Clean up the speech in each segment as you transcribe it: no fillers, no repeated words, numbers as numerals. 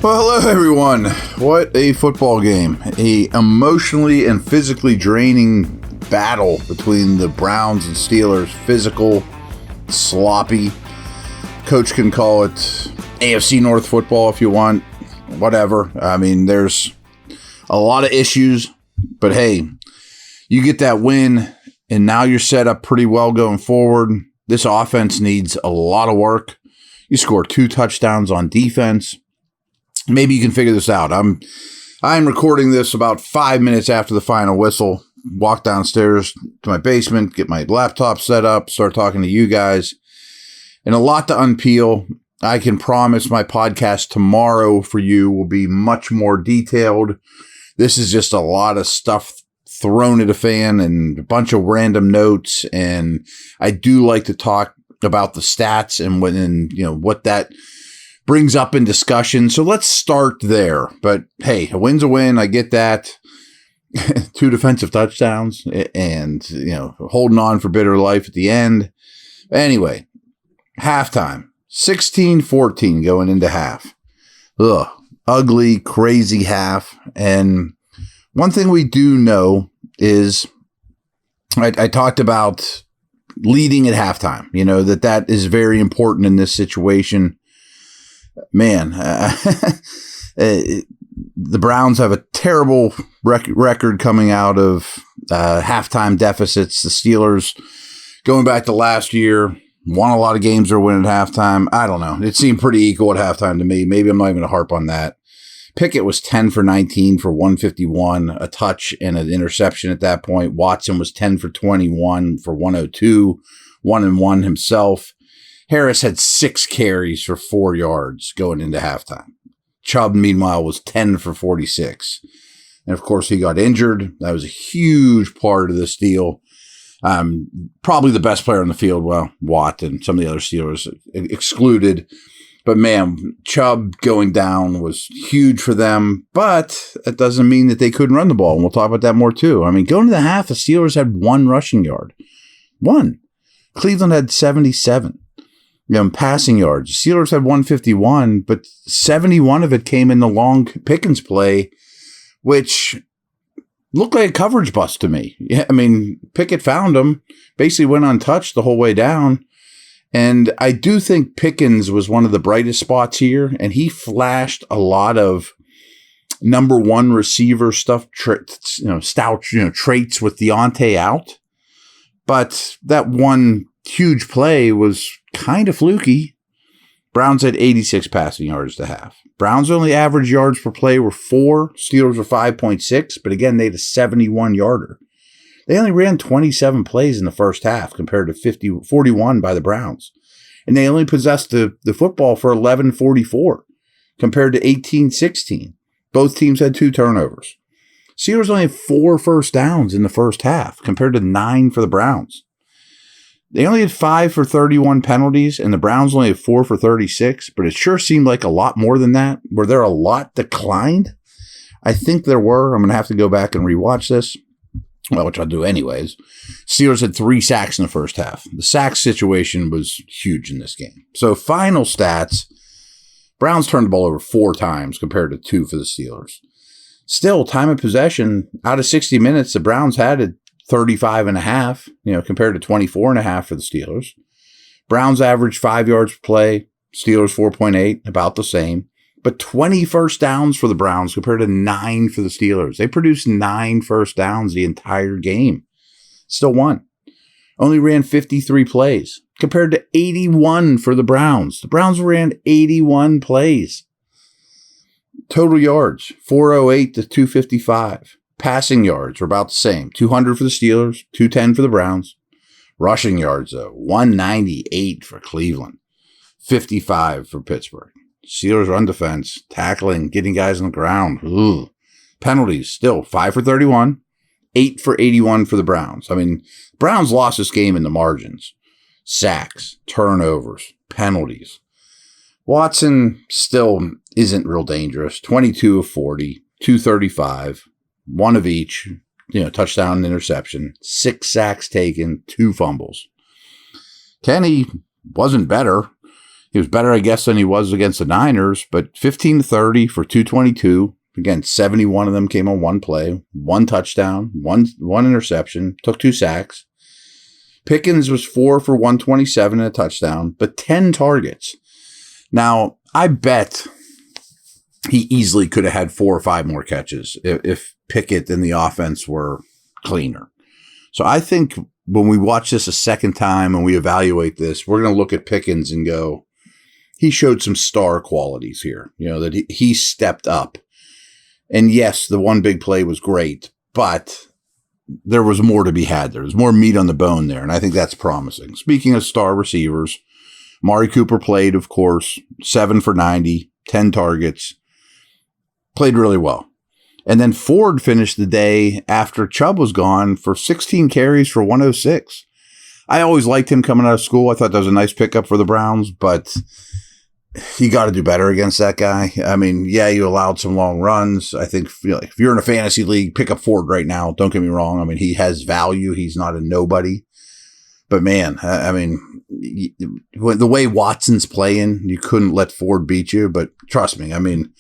Well, hello everyone. What a football game. A emotionally and physically draining battle between the Browns and Steelers. Physical, sloppy. Coach can call it AFC North football if you want. Whatever. I mean, there's a lot of issues, but hey, you get that win and now you're set up pretty well going forward. This offense needs a lot of work. You score 2 touchdowns on defense. Maybe you can figure this out. I'm recording this about 5 minutes after the final whistle. Walk downstairs to my basement, get my laptop set up, start talking to you guys. And a lot to unpeel. I can promise my podcast tomorrow for you will be much more detailed. This is just a lot of stuff thrown at a fan and a bunch of random notes. And I do like to talk about the stats and what that brings up in discussion. So let's start there. But hey, a win's a win. I get that. 2 defensive touchdowns and, holding on for bitter life at the end. Anyway, halftime, 16-14 going into half. Ugly, crazy half. And one thing we do know is I talked about leading at halftime, that is very important in this situation. Man, the Browns have a terrible record coming out of halftime deficits. The Steelers, going back to last year, won a lot of games or win at halftime. I don't know. It seemed pretty equal at halftime to me. Maybe I'm not even going to harp on that. Pickett was 10 for 19 for 151, a touch and an interception at that point. Watson was 10 for 21 for 102, 1-1 himself. Harris had 6 carries for 4 yards going into halftime. Chubb, meanwhile, was 10 for 46. And, of course, he got injured. That was a huge part of this deal. Probably the best player on the field, Watt and some of the other Steelers excluded. But, man, Chubb going down was huge for them. But that doesn't mean that they couldn't run the ball. And we'll talk about that more, too. I mean, going to the half, the Steelers had 1 rushing yard. 1. Cleveland had 77. Passing yards. The Steelers had 151, but 71 of it came in the long Pickens play, which looked like a coverage bust to me. Yeah, I mean, Pickett found him, basically went untouched the whole way down. And I do think Pickens was one of the brightest spots here, and he flashed a lot of number 1 receiver stuff, traits with Deontay out. But that one huge play was kind of fluky. Browns had 86 passing yards to half. Browns' only average yards per play were 4. Steelers were 5.6, but again, they had a 71-yarder. They only ran 27 plays in the first half compared to 41 by the Browns. And they only possessed the football for 11:44 compared to 18:16. Both teams had 2 turnovers. Steelers only had 4 first downs in the first half compared to 9 for the Browns. They only had 5 for 31 penalties, and the Browns only had 4 for 36, but it sure seemed like a lot more than that. Were there a lot declined? I think there were. I'm going to have to go back and rewatch this, which I'll do anyways. Steelers had 3 sacks in the first half. The sack situation was huge in this game. So final stats, Browns turned the ball over 4 times compared to 2 for the Steelers. Still, time of possession, out of 60 minutes, the Browns had it 35.5, compared to 24.5 for the Steelers. Browns averaged 5 yards per play, Steelers 4.8, about the same. But 20 first downs for the Browns compared to 9 for the Steelers. They produced 9 first downs the entire game. Still won. Only ran 53 plays compared to 81 for the Browns. The Browns ran 81 plays. Total yards, 408 to 255. Passing yards were about the same. 200 for the Steelers, 210 for the Browns. Rushing yards, though, 198 for Cleveland, 55 for Pittsburgh. Steelers run defense, tackling, getting guys on the ground. Ugh. Penalties, still 5 for 31, 8 for 81 for the Browns. I mean, Browns lost this game in the margins. Sacks, turnovers, penalties. Watson still isn't real dangerous. 22 of 40, 235. 1 of each, touchdown and interception, 6 sacks taken, 2 fumbles. Kenny wasn't better. He was better, I guess, than he was against the Niners, but 15-30 for 222. Again, 71 of them came on one play, one touchdown, one interception, took 2 sacks. Pickens was 4 for 127 and a touchdown, but 10 targets. Now, I bet he easily could have had 4 or 5 more catches if Pickett and the offense were cleaner. So I think when we watch this a second time and we evaluate this, we're going to look at Pickens and go, he showed some star qualities here, that he stepped up. And yes, the one big play was great, but there was more to be had there. There's more meat on the bone there, and I think that's promising. Speaking of star receivers, Amari Cooper played, of course, 7 for 90, 10 targets, played really well. And then Ford finished the day after Chubb was gone for 16 carries for 106. I always liked him coming out of school. I thought that was a nice pickup for the Browns, but you got to do better against that guy. I mean, yeah, you allowed some long runs. I think if you're in a fantasy league, pick up Ford right now. Don't get me wrong. I mean, he has value. He's not a nobody. But man, I mean, the way Watson's playing, you couldn't let Ford beat you. But trust me, I mean,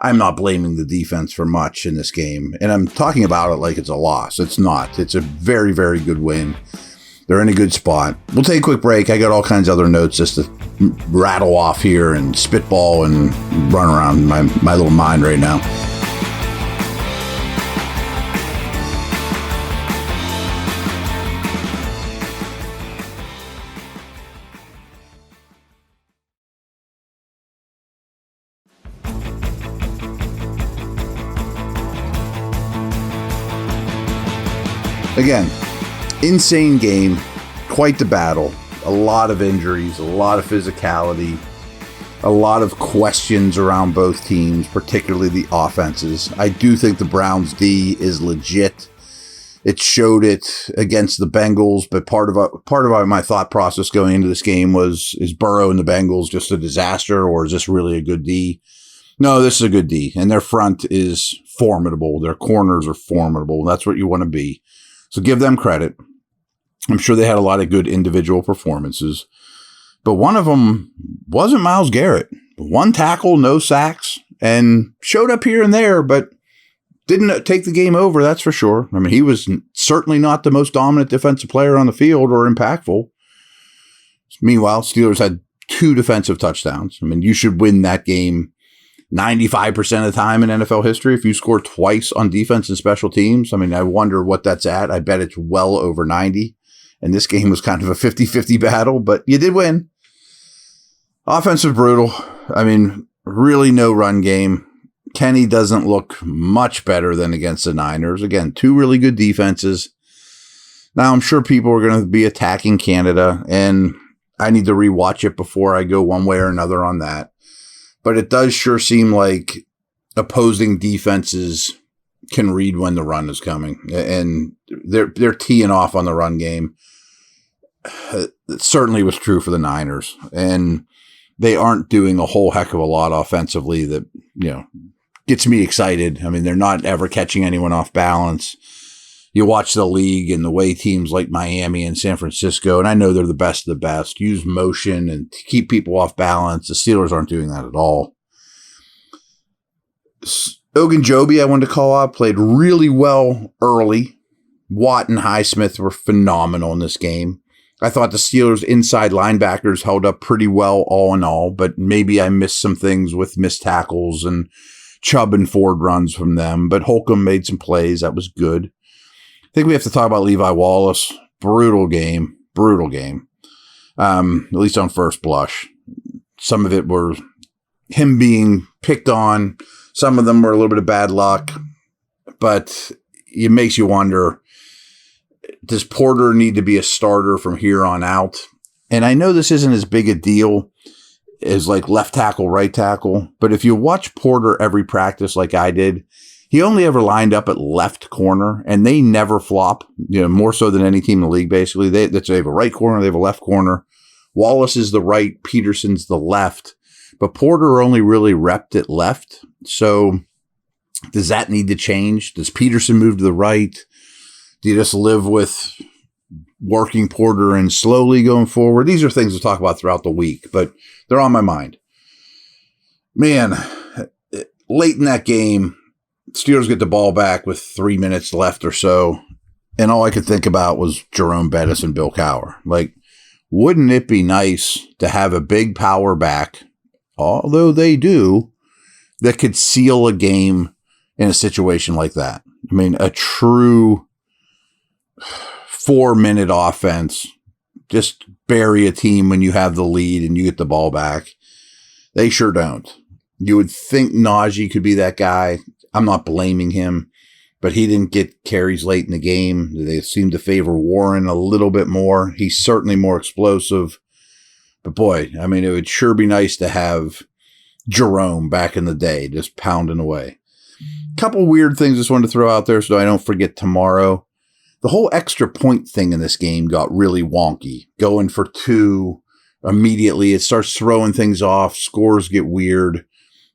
I'm not blaming the defense for much in this game. And I'm talking about it like it's a loss. It's not. It's a very, very good win. They're in a good spot. We'll take a quick break. I got all kinds of other notes just to rattle off here and spitball and run around my little mind right now. Again, insane game, quite the battle, a lot of injuries, a lot of physicality, a lot of questions around both teams, particularly the offenses. I do think the Browns D is legit. It showed it against the Bengals, but part of my thought process going into this game was, is Burrow and the Bengals just a disaster, or is this really a good D? No, this is a good D, and their front is formidable. Their corners are formidable. That's what you want to be. So give them credit. I'm sure they had a lot of good individual performances, but one of them wasn't Myles Garrett. 1 tackle, no sacks, and showed up here and there, but didn't take the game over, that's for sure. I mean, he was certainly not the most dominant defensive player on the field or impactful. Meanwhile, Steelers had 2 defensive touchdowns. I mean, you should win that game 95% of the time in NFL history if you score twice on defense and special teams. I mean, I wonder what that's at. I bet it's well over 90. And this game was kind of a 50-50 battle, but you did win. Offensive brutal. I mean, really no run game. Kenny doesn't look much better than against the Niners. Again, 2 really good defenses. Now, I'm sure people are going to be attacking Canada, and I need to rewatch it before I go one way or another on that. But it does sure seem like opposing defenses can read when the run is coming, and they're teeing off on the run game. It certainly was true for the Niners, and they aren't doing a whole heck of a lot offensively that, gets me excited. I mean, they're not ever catching anyone off balance. You watch the league and the way teams like Miami and San Francisco, and I know they're the best of the best, use motion and keep people off balance. The Steelers aren't doing that at all. Ogunjobi, I wanted to call out, played really well early. Watt and Highsmith were phenomenal in this game. I thought the Steelers' inside linebackers held up pretty well all in all, but maybe I missed some things with missed tackles and Chubb and Ford runs from them. But Holcomb made some plays. That was good. I think we have to talk about Levi Wallace. Brutal game. At least on first blush. Some of it were him being picked on. Some of them were a little bit of bad luck. But it makes you wonder, does Porter need to be a starter from here on out? And I know this isn't as big a deal as like left tackle, right tackle. But if you watch Porter every practice like I did, he only ever lined up at left corner, and they never flop, more so than any team in the league, basically. They have a right corner, they have a left corner. Wallace is the right, Peterson's the left. But Porter only really repped at left. So does that need to change? Does Peterson move to the right? Do you just live with working Porter in slowly going forward. These are things to talk about throughout the week, but they're on my mind. Man, late in that game, Steelers get the ball back with 3 minutes left or so, and all I could think about was Jerome Bettis and Bill Cowher. Like, wouldn't it be nice to have a big power back, although they do, that could seal a game in a situation like that? I mean, a true 4-minute offense, just bury a team when you have the lead and you get the ball back. They sure don't. You would think Najee could be that guy. I'm not blaming him, but he didn't get carries late in the game. They seem to favor Warren a little bit more. He's certainly more explosive. But boy, I mean, it would sure be nice to have Jerome back in the day, just pounding away. Couple weird things I just wanted to throw out there so I don't forget tomorrow. The whole extra point thing in this game got really wonky. Going for 2 immediately, it starts throwing things off. Scores get weird.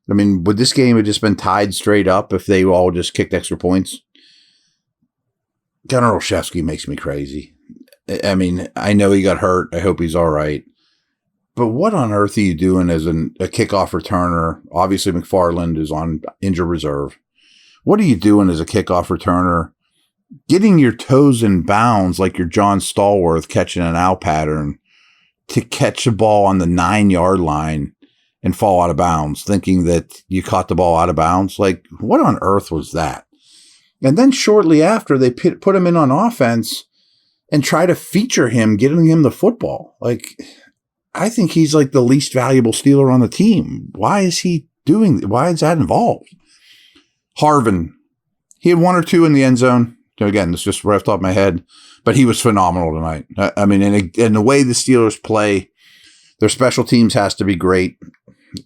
I mean, would this game have just been tied straight up if they all just kicked extra points? Gunnar Olszewski makes me crazy. I mean, I know he got hurt. I hope he's all right. But what on earth are you doing as a kickoff returner? Obviously, McFarland is on injured reserve. What are you doing as a kickoff returner? Getting your toes in bounds like you're John Stallworth catching an out pattern to catch a ball on the 9-yard line and fall out of bounds, thinking that you caught the ball out of bounds. Like, what on earth was that? And then shortly after, they put him in on offense and try to feature him, getting him the football. Like, I think he's like the least valuable Steeler on the team. Why is that involved? Harvin, he had 1 or 2 in the end zone. Again, this is just right off the top of my head, but he was phenomenal tonight. I mean, and the way the Steelers play, their special teams has to be great.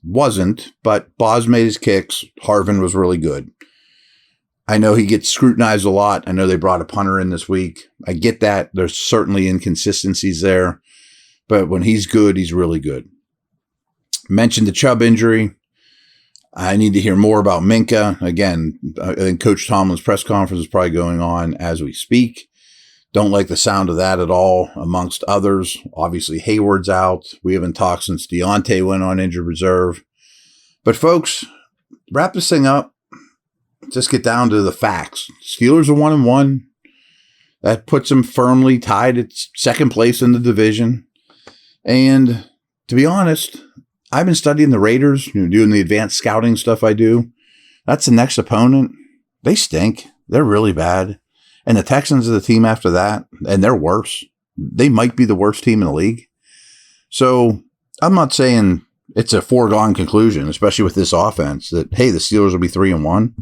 Wasn't, but Boz made his kicks. Harvin was really good. I know he gets scrutinized a lot. I know they brought a punter in this week. I get that. There's certainly inconsistencies there, but when he's good, he's really good. Mentioned the Chubb injury. I need to hear more about Minka. Again, I think Coach Tomlin's press conference is probably going on as we speak. Don't like the sound of that at all, amongst others. Obviously, Hayward's out. We haven't talked since Deontay went on injured reserve. But folks, wrap this thing up. Just get down to the facts. Steelers are 1-1. That puts them firmly tied at second place in the division. And to be honest, I've been studying the Raiders, doing the advanced scouting stuff I do. That's the next opponent. They stink. They're really bad. And the Texans are the team after that, and they're worse. They might be the worst team in the league. So I'm not saying it's a foregone conclusion, especially with this offense, that, hey, the Steelers will be 3-1.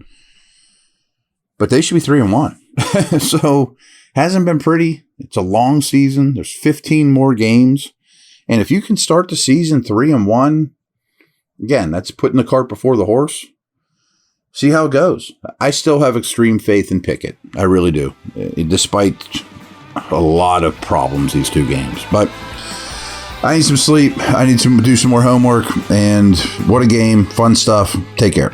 But they should be 3-1. So hasn't been pretty. It's a long season. There's 15 more games. And if you can start the season 3-1, again, that's putting the cart before the horse. See how it goes. I still have extreme faith in Pickett. I really do, despite a lot of problems these 2 games. But I need some sleep. I need to do some more homework. And what a game. Fun stuff. Take care.